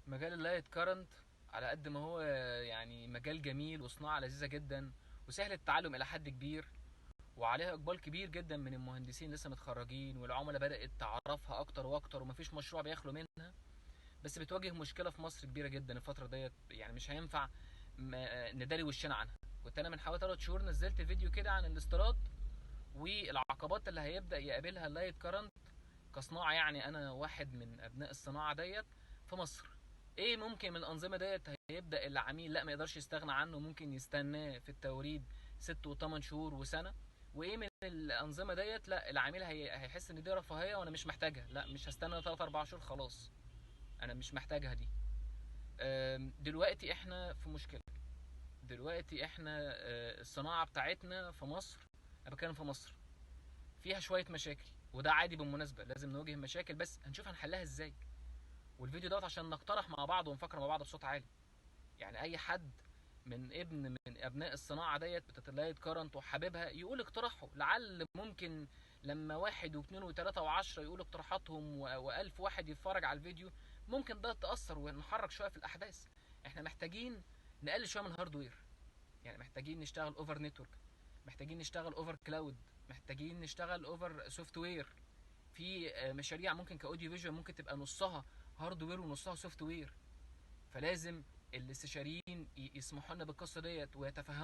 مجال اللايت كارنت على قد ما هو يعني مجال جميل وصناعة لذيذة جدا وسهل التعلم إلى حد كبير، وعليها إقبال كبير جدا من المهندسين لسه متخرجين، والعملاء بدأت تعرفها أكتر وأكتر، ومفيش مشروع بيخلو منها. بس بتواجه مشكلة في مصر كبيرة جدا الفترة ديت، يعني مش هينفع نداري وشنا عنها. كنت أنا من حوالي 3 شهور نزلت فيديو كده عن الاستيراد والعقبات اللي هيبدأ يقابلها اللايت كارنت كصناعة، يعني أنا واحد من أبناء الصناعة ديت في مصر. ايه ممكن من الانظمه ديت هيبدا العميل لا ما يقدرش يستغنى عنه، ممكن يستناه في التوريد 6 و8 شهور وسنه. وايه من الانظمه ديت لا العميل هيحس ان دي رفاهيه وانا مش محتاجها، لا مش هستنى 3 4 شهور، خلاص انا مش محتاجها دي. دلوقتي احنا في مشكله. دلوقتي احنا الصناعه بتاعتنا في مصر، انا بتكلم في مصر، فيها شويه مشاكل، وده عادي بالمناسبه، لازم نواجه مشاكل بس هنشوف هنحلها ازاي. والفيديو دوت عشان نقترح مع بعض ونفكر مع بعض بصوت عالي. يعني اي حد من ابناء الصناعه ديت بتاعت اللايت كارنت وحاببها يقول اقتراحه، لعل ممكن لما واحد واثنين وثلاثة وعشرة يقولوا اقتراحاتهم والف واحد يتفرج على الفيديو، ممكن ده تأثر ونحرك شوية في الأحداث. احنا محتاجين نقلل شوية من الهاردوير، يعني محتاجين نشتغل اوفر نتورك، محتاجين نشتغل اوفر كلاود، محتاجين نشتغل اوفر سوفت وير. في مشاريع ممكن كاوديو فيجوال ممكن تبقى نصها هاردوير ونصها سوفت وير. فلازم الاستشاريين يسمحوا لنا بالقصه ديت ويتفهموا